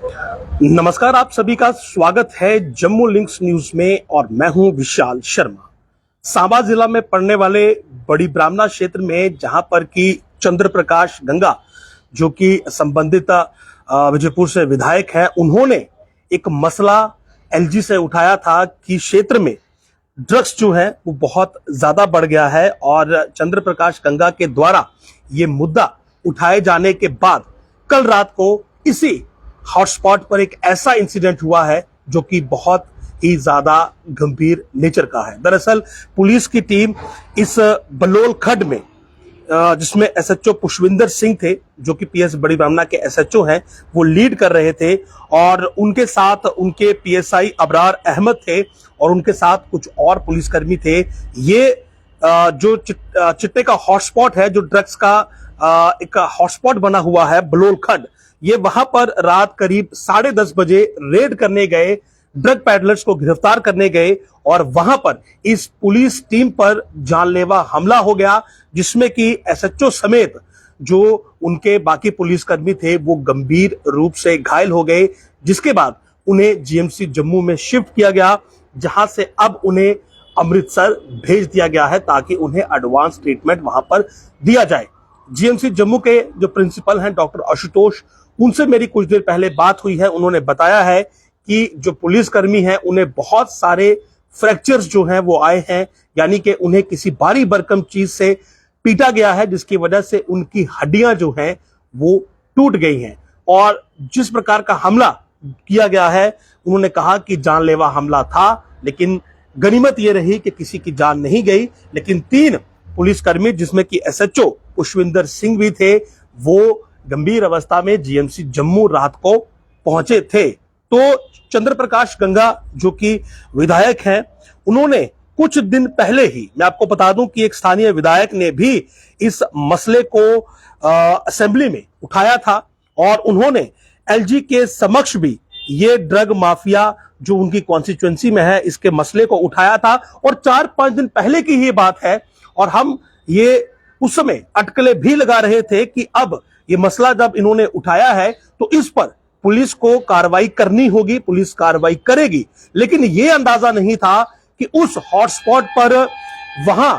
नमस्कार, आप सभी का स्वागत है जम्मू लिंक्स न्यूज में और मैं हूं विशाल शर्मा। सांबा जिला में पड़ने वाले बड़ी ब्राह्मणा क्षेत्र में जहां पर कि चंद्र प्रकाश गंगा जो कि संबंधित विजयपुर से विधायक हैं, उन्होंने एक मसला एलजी से उठाया था कि क्षेत्र में ड्रग्स जो है वो बहुत ज्यादा बढ़ गया है और चंद्र प्रकाश गंगा के द्वारा ये मुद्दा उठाए जाने के बाद कल रात को इसी हॉटस्पॉट पर एक ऐसा इंसिडेंट हुआ है जो कि बहुत ही ज्यादा गंभीर नेचर का है। दरअसल पुलिस की टीम इस बलोल खड्ड में जिसमें एसएचओ पुष्विंदर सिंह थे जो कि पीएस बड़ी ब्राह्मणा के एसएचओ हैं, वो लीड कर रहे थे और उनके साथ उनके पीएसआई अबरार अहमद थे और उनके साथ कुछ और पुलिसकर्मी थे। ये जो चिट्टे का हॉटस्पॉट है, जो ड्रग्स का एक हॉटस्पॉट बना हुआ है बलोल खड्ड, ये वहां पर रात करीब 10:30 बजे रेड करने गए, ड्रग पैडलर्स को गिरफ्तार करने गए और वहां पर इस पुलिस टीम पर जानलेवा हमला हो गया, जिसमें कि एसएचओ समेत जो उनके बाकी पुलिसकर्मी थे वो गंभीर रूप से घायल हो गए, जिसके बाद उन्हें जीएमसी जम्मू में शिफ्ट किया गया, जहां से अब उन्हें अमृतसर भेज दिया गया है ताकि उन्हें एडवांस ट्रीटमेंट वहां पर दिया जाए। जीएमसी जम्मू के जो प्रिंसिपल हैं डॉक्टर आशुतोष, उनसे मेरी कुछ देर पहले बात हुई है। उन्होंने बताया है कि जो पुलिसकर्मी हैं उन्हें बहुत सारे फ्रैक्चर्स जो हैं वो आए हैं, यानी कि उन्हें किसी भारी भरकम चीज से पीटा गया है जिसकी वजह से उनकी हड्डियां जो हैं वो टूट गई हैं। और जिस प्रकार का हमला किया गया है, उन्होंने कहा कि जानलेवा हमला था, लेकिन गनीमत ये रही कि किसी की जान नहीं गई, लेकिन 3 पुलिसकर्मी जिसमें कि एसएचओ पुष्विंदर सिंह भी थे, वो गंभीर अवस्था में जीएमसी जम्मू रात को पहुंचे थे। तो चंद्र प्रकाश गंगा जो कि विधायक हैं, उन्होंने कुछ दिन पहले ही, मैं आपको बता दूं कि एक स्थानीय विधायक ने भी इस मसले को असेंबली में उठाया था और उन्होंने एलजी के समक्ष भी ये ड्रग माफिया जो उनकी कॉन्स्टिट्यूएंसी में है इसके मसले को उठाया था। और 4-5 दिन पहले की ये बात है और हम ये उस समय अटकलें भी लगा रहे थे कि अब ये मसला जब इन्होंने उठाया है तो इस पर पुलिस को कार्रवाई करनी होगी, पुलिस कार्रवाई करेगी। लेकिन ये अंदाजा नहीं था कि उस हॉटस्पॉट पर वहां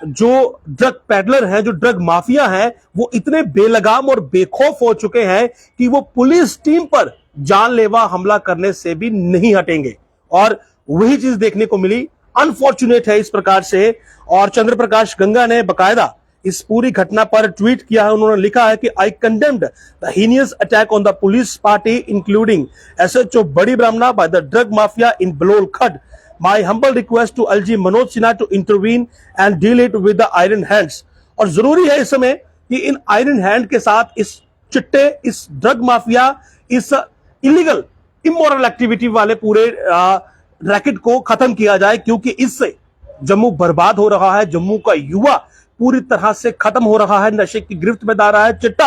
जो ड्रग पैडलर हैं, जो ड्रग माफिया हैं, वो इतने बेलगाम और बेखौफ हो चुके हैं कि वो पुलिस टीम पर जानलेवा हमला करने से भी नहीं हटेंगे। और वही चीज देखने को मिली, अनफॉर्चुनेट है इस प्रकार से। और चंद्र प्रकाश गंगा ने बकायदा इस पूरी घटना पर ट्वीट किया है। उन्होंने लिखा है कि I condemned the heinous attack on the police party including SHO बड़ी ब्राह्मणा by the drug mafia in Balol Khad. My humble request to LG Manoj Sinha to intervene and deal it with the iron hands. और जरूरी है इस समय कि इन आयरन हैंड के साथ इस चिट्टे, इस ड्रग माफिया, इस इलीगल इमोरल एक्टिविटी वाले पूरे रैकेट को खत्म किया जाए, क्योंकि इससे जम्मू बर्बाद हो रहा है। जम्मू का युवा पूरी तरह से खत्म हो रहा है, नशे की गिरफ्त में जा रहा है। चिट्टा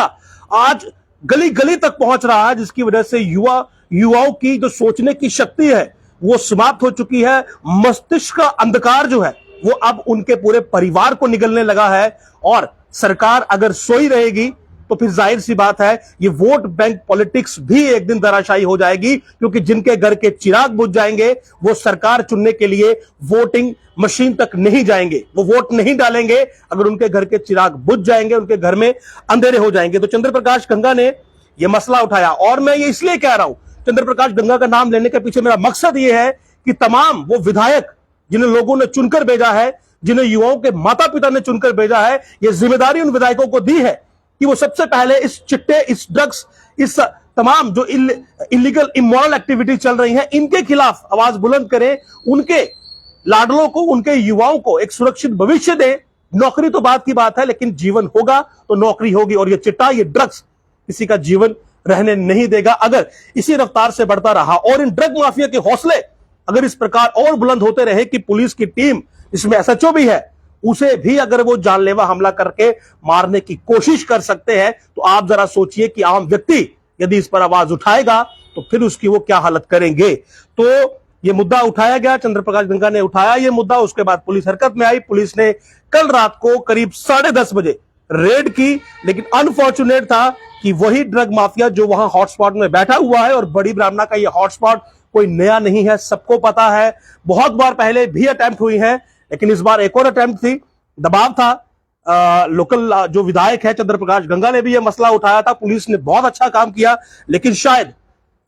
आज गली गली तक पहुंच रहा है, जिसकी वजह से युवाओं की जो सोचने की शक्ति है वो समाप्त हो चुकी है। मस्तिष्क का अंधकार जो है वो अब उनके पूरे परिवार को निगलने लगा है। और सरकार अगर सोई रहेगी तो फिर जाहिर सी बात है ये वोट बैंक पॉलिटिक्स भी एक दिन धराशायी हो जाएगी, क्योंकि जिनके घर के चिराग बुझ जाएंगे वो सरकार चुनने के लिए वोटिंग मशीन तक नहीं जाएंगे, वो वोट नहीं डालेंगे अगर उनके घर के चिराग बुझ जाएंगे, उनके घर में अंधेरे हो जाएंगे। तो चंद्र प्रकाश गंगा ने यह मसला उठाया और मैं ये इसलिए कह रहा हूं, चंद्र प्रकाश गंगा का नाम लेने के पीछे मेरा मकसद यह है कि तमाम वो विधायक जिन्हें लोगों ने चुनकर भेजा है, जिन्हें युवाओं के माता पिता ने चुनकर भेजा है, यह जिम्मेदारी उन विधायकों को दी है कि वो सबसे पहले इस चिट्टे, इस ड्रग्स, इस तमाम जो इलीगल इमोरल एक्टिविटी चल रही है, इनके खिलाफ आवाज बुलंद करें, उनके लाडलों को, उनके युवाओं को एक सुरक्षित भविष्य दें। नौकरी तो बात की बात है, लेकिन जीवन होगा तो नौकरी होगी। और ये चिट्टा, ये ड्रग्स किसी का जीवन रहने नहीं देगा अगर इसी रफ्तार से बढ़ता रहा। और इन ड्रग माफिया के हौसले अगर इस प्रकार और बुलंद होते रहे कि पुलिस की टीम, इसमें एसएचओ भी है, उसे भी अगर वो जानलेवा हमला करके मारने की कोशिश कर सकते हैं, तो आप जरा सोचिए कि आम व्यक्ति यदि इस पर आवाज उठाएगा तो फिर उसकी वो क्या हालत करेंगे। तो ये मुद्दा उठाया गया, चंद्र प्रकाश गंगा ने उठाया ये मुद्दा, उसके बाद पुलिस हरकत में आई। पुलिस ने कल रात को करीब 10:30 बजे रेड की, लेकिन अनफॉर्चुनेट था कि वही ड्रग माफिया जो वहां हॉटस्पॉट में बैठा हुआ है, और बड़ी ब्राह्मणा का ये हॉटस्पॉट कोई नया नहीं है, सबको पता है, बहुत बार पहले भी अटेम्प्ट हुई है, लेकिन इस बार एक और अटेम्प्ट थी, दबाव था। लोकल जो विधायक है चंद्र प्रकाश गंगा ने भी यह मसला उठाया था, पुलिस ने बहुत अच्छा काम किया, लेकिन शायद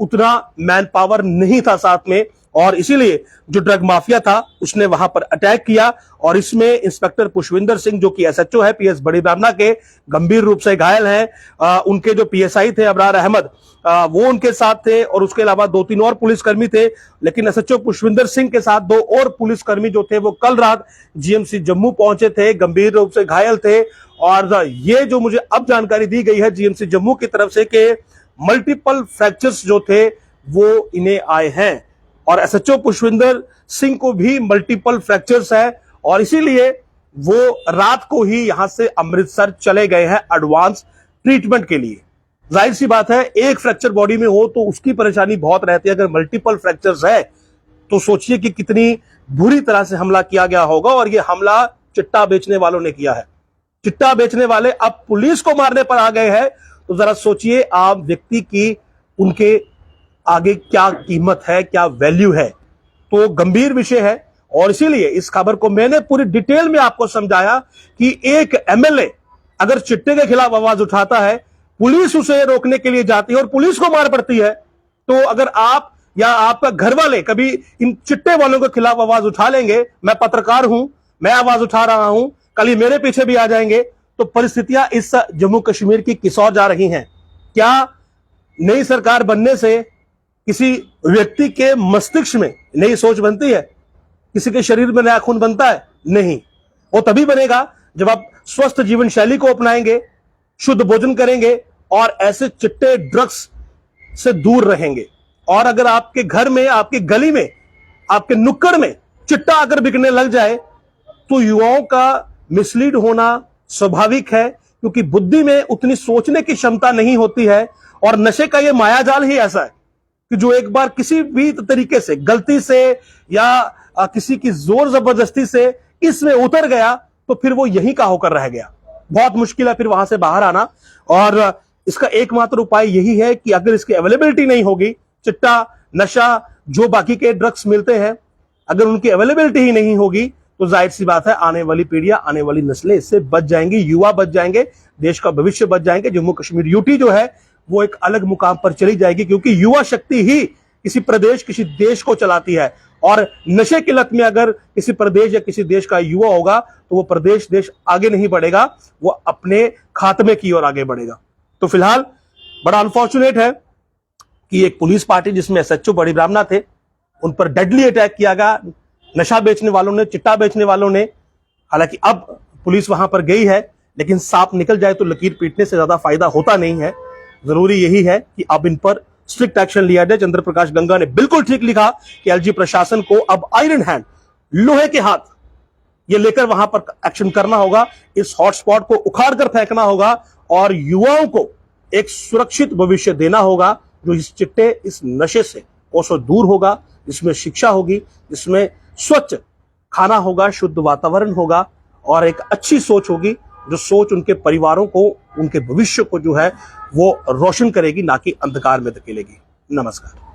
उतना मैन पावर नहीं था साथ में, और इसीलिए जो ड्रग माफिया था उसने वहां पर अटैक किया, और इसमें इंस्पेक्टर पुष्पिंदर सिंह जो कि एसएचओ है पीएस बड़ी ब्राह्मणा के, गंभीर रूप से घायल हैं। उनके जो पीएसआई थे अबरार अहमद, वो उनके साथ थे, और उसके अलावा 2-3 और पुलिसकर्मी थे, लेकिन एसएचओ पुष्पिंदर सिंह के साथ 2 और पुलिसकर्मी जो थे वो कल रात जीएमसी जम्मू पहुंचे थे, गंभीर रूप से घायल थे। और ये जो मुझे अब जानकारी दी गई है जीएमसी जम्मू की तरफ से कि मल्टीपल फ्रैक्चर्स जो थे वो इन्हें आए हैं, और एसएचओ पुष्पिंदर सिंह को भी मल्टीपल फ्रैक्चर्स है, और इसीलिए वो रात को ही यहां से अमृतसर चले गए हैं एडवांस ट्रीटमेंट के लिए। जाहिर सी बात है, एक फ्रैक्चर बॉडी में हो तो उसकी परेशानी बहुत रहती है, अगर मल्टीपल फ्रैक्चर्स है तो सोचिए कि कितनी बुरी तरह से हमला किया गया होगा, और यह हमला चिट्टा बेचने वालों ने किया है। चिट्टा बेचने वाले अब पुलिस को मारने पर आ गए हैं, तो जरा सोचिए आम व्यक्ति की उनके आगे क्या कीमत है, क्या वैल्यू है। तो गंभीर विषय है, और इसीलिए इस खबर को मैंने पूरी डिटेल में आपको समझाया कि एक एमएलए अगर चिट्टे के खिलाफ आवाज उठाता है, पुलिस उसे रोकने के लिए जाती है और पुलिस को मार पड़ती है, तो अगर आप या आपका घर वाले कभी इन चिट्टे वालों के खिलाफ आवाज उठा लेंगे, मैं पत्रकार हूं, मैं आवाज उठा रहा हूं, कल ही मेरे पीछे भी आ जाएंगे, तो परिस्थितियां इस जम्मू कश्मीर की किस ओर जा रही हैं। क्या नई सरकार बनने से किसी व्यक्ति के मस्तिष्क में नई सोच बनती है, किसी के शरीर में नया खून बनता है? नहीं, वो तभी बनेगा जब आप स्वस्थ जीवन शैली को अपनाएंगे, शुद्ध भोजन करेंगे और ऐसे चिट्टे ड्रग्स से दूर रहेंगे। और अगर आपके घर में, आपकी गली में, आपके नुक्कड़ में चिट्टा अगर बिकने लग जाए तो युवाओं का मिसलीड होना स्वाभाविक है, क्योंकि बुद्धि में उतनी सोचने की क्षमता नहीं होती है, और नशे का यह मायाजाल ही ऐसा है कि जो एक बार किसी भी तरीके से गलती से या किसी की जोर जबरदस्ती से इसमें उतर गया तो फिर वो यहीं का होकर रह गया। बहुत मुश्किल है फिर वहां से बाहर आना, और इसका एकमात्र उपाय यही है कि अगर इसकी अवेलेबिलिटी नहीं होगी, चिट्टा, नशा, जो बाकी के ड्रग्स मिलते हैं, अगर उनकी अवेलेबिलिटी ही नहीं होगी तो जाहिर सी बात है आने वाली पीढ़ियां, आने वाली नस्लें इससे बच जाएंगी, युवा बच जाएंगे, देश का भविष्य बच जाएंगे। जम्मू कश्मीर यूटी जो है वो एक अलग मुकाम पर चली जाएगी, क्योंकि युवा शक्ति ही किसी प्रदेश, किसी देश को चलाती है, और नशे की लत में अगर किसी प्रदेश या किसी देश का युवा होगा तो वो प्रदेश, देश आगे नहीं बढ़ेगा, वो अपने खात्मे की ओर आगे बढ़ेगा। तो फिलहाल बड़ा अनफॉर्चुनेट है कि एक पुलिस पार्टी जिसमें एसएचओ बड़ी ब्राह्मणा थे, उन पर डेडली अटैक किया गया नशा बेचने वालों ने, चिट्टा बेचने वालों ने। हालांकि अब पुलिस वहां पर गई है, लेकिन सांप निकल जाए तो लकीर पीटने से ज्यादा फायदा होता नहीं है। जरूरी यही है कि अब इन पर स्ट्रिक्ट एक्शन लिया जाए। चंद्र प्रकाश गंगा ने बिल्कुल ठीक लिखा कि एलजी प्रशासन को अब आयरन हैंड, लोहे के हाथ ये लेकर वहां पर एक्शन करना होगा, इस हॉटस्पॉट को उखाड़ कर फेंकना होगा, और युवाओं को एक सुरक्षित भविष्य देना होगा जो इस चिट्टे, इस नशे से कोसों दूर होगा, जिसमें शिक्षा होगी, जिसमें स्वच्छ खाना होगा, शुद्ध वातावरण होगा, और एक अच्छी सोच होगी, जो सोच उनके परिवारों को, उनके भविष्य को जो है वो रोशन करेगी, ना कि अंधकार में धकेलेगी। नमस्कार।